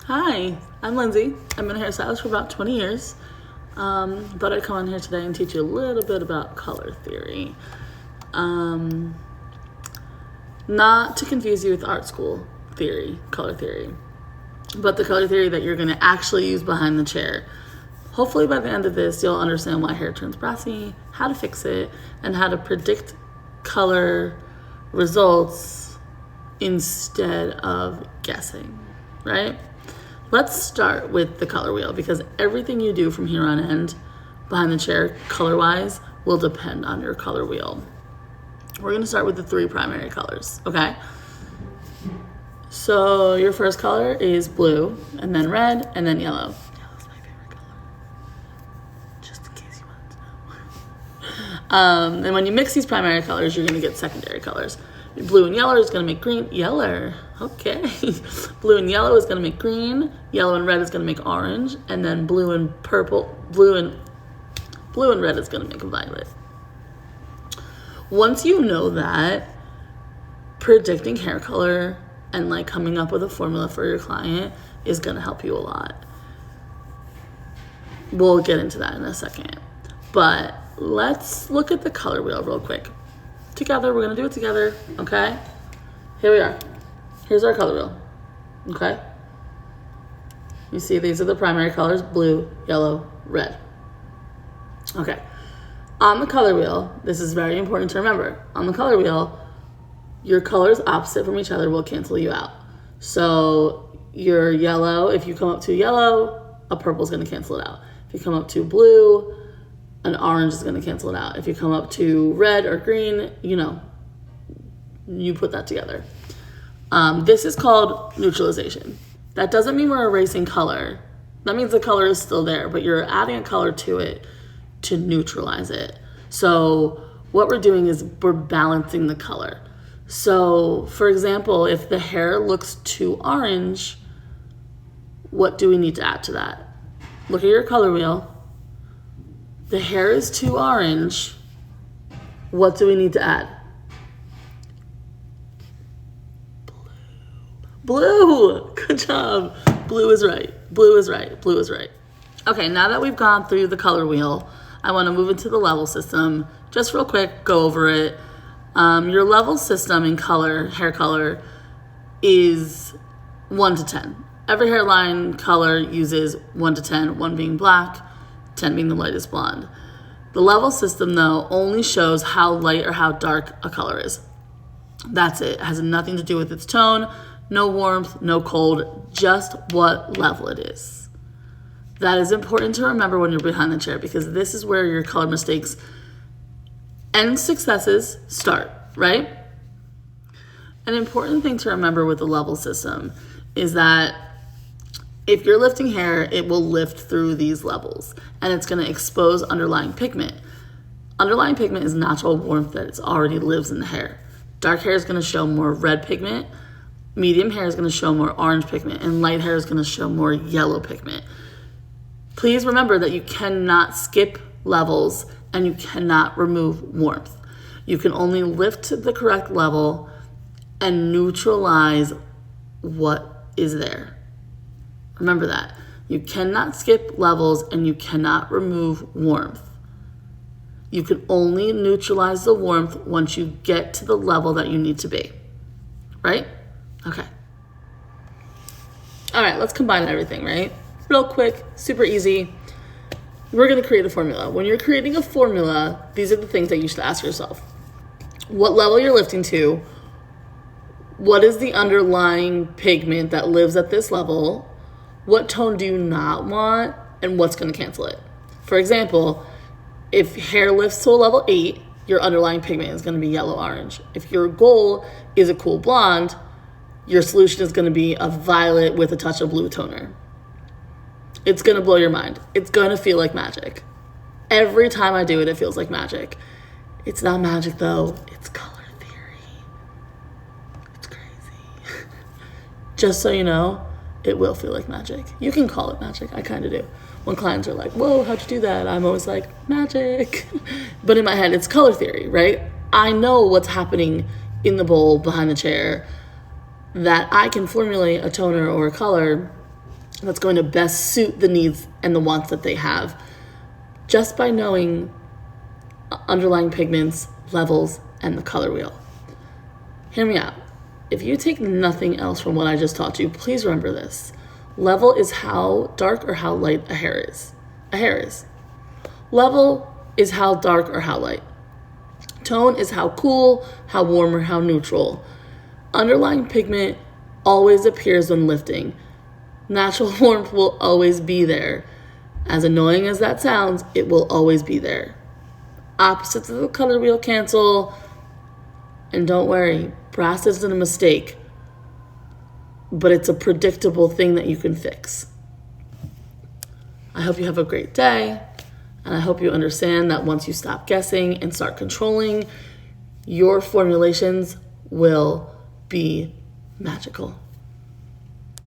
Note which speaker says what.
Speaker 1: Hi, I'm Lindsay. I've been a hairstylist for about 20 years. Thought I'd come on here today and teach you a little bit about color theory. Not to confuse you with art school theory, color theory, but the color theory that you're going to actually use behind the chair. Hopefully by the end of this, you'll understand why hair turns brassy, how to fix it, and how to predict color results instead of guessing, right? Let's start with the color wheel because everything you do from here on end behind the chair color-wise will depend on your color wheel. We're going to start with the three primary colors, okay? So your first color is blue, and then red, and then yellow. Yellow's my favorite color, just in case you wanted to know. And when you mix these primary colors, you're going to get secondary colors. Blue and yellow is going to make green. Yeller. Okay. Blue and yellow is going to make green. Yellow and red is going to make orange. And then blue and red is going to make violet. Once you know that, predicting hair color and like coming up with a formula for your client is going to help you a lot. We'll get into that in a second. But let's look at the color wheel real quick. Together, we're gonna do it together, okay? Here we are. Here's our color wheel, okay? You see these are the primary colors, blue, yellow, red. Okay, on the color wheel, this is very important to remember. On the color wheel, your colors opposite from each other will cancel you out. So your yellow, if you come up to yellow, a purple is gonna cancel it out. If you come up to blue, an orange is going to cancel it out. If you come up to red or green, you put that together. This is called neutralization. That doesn't mean we're erasing color. That means the color is still there, but you're adding a color to it to neutralize it. So what we're doing is we're balancing the color. So for example, if the hair looks too orange, what do we need to add to that? Look at your color wheel. The hair is too orange. What do we need to add? Blue. Good job. Blue is right. Blue is right. Blue is right. Okay, now that we've gone through the color wheel, I want to move into the level system. Just real quick, go over it. Your level system in color, hair color, is 1 to 10. Every hairline color uses 1 to 10, 1 being black, 10 being the lightest blonde. The level system, though, only shows how light or how dark a color is. That's it. It has nothing to do with its tone, no warmth, no cold, just what level it is. That is important to remember when you're behind the chair because this is where your color mistakes and successes start, right? An important thing to remember with the level system is that if you're lifting hair, it will lift through these levels and it's going to expose underlying pigment. Underlying pigment is natural warmth that already lives in the hair. Dark hair is going to show more red pigment, medium hair is going to show more orange pigment, and light hair is going to show more yellow pigment. Please remember that you cannot skip levels and you cannot remove warmth. You can only lift to the correct level and neutralize what is there. Remember that. You cannot skip levels and you cannot remove warmth. You can only neutralize the warmth once you get to the level that you need to be. Right? Okay. All right, let's combine everything, right? Real quick, super easy. We're going to create a formula. When you're creating a formula, these are the things that you should ask yourself. What level you're lifting to? What is the underlying pigment that lives at this level? What tone do you not want, and what's going to cancel it? For example, if hair lifts to a level 8, your underlying pigment is going to be yellow-orange. If your goal is a cool blonde, your solution is going to be a violet with a touch of blue toner. It's going to blow your mind. It's going to feel like magic. Every time I do it, it feels like magic. It's not magic, though. It's color theory. It's crazy. Just so you know, it will feel like magic. You can call it magic. I kind of do. When clients are like, whoa, how'd you do that? I'm always like, magic. But in my head, it's color theory, right? I know what's happening in the bowl behind the chair, that I can formulate a toner or a color that's going to best suit the needs and the wants that they have, just by knowing underlying pigments, levels, and the color wheel. Hear me out. If you take nothing else from what I just taught you, please remember this. Level is how dark or how light a hair is. A hair is. Level is how dark or how light. Tone is how cool, how warm, or how neutral. Underlying pigment always appears when lifting. Natural warmth will always be there. As annoying as that sounds, it will always be there. Opposites of the color wheel cancel. And don't worry, brass isn't a mistake, but it's a predictable thing that you can fix. I hope you have a great day, and I hope you understand that once you stop guessing and start controlling, your formulations will be magical.